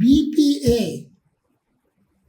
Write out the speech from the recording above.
BPA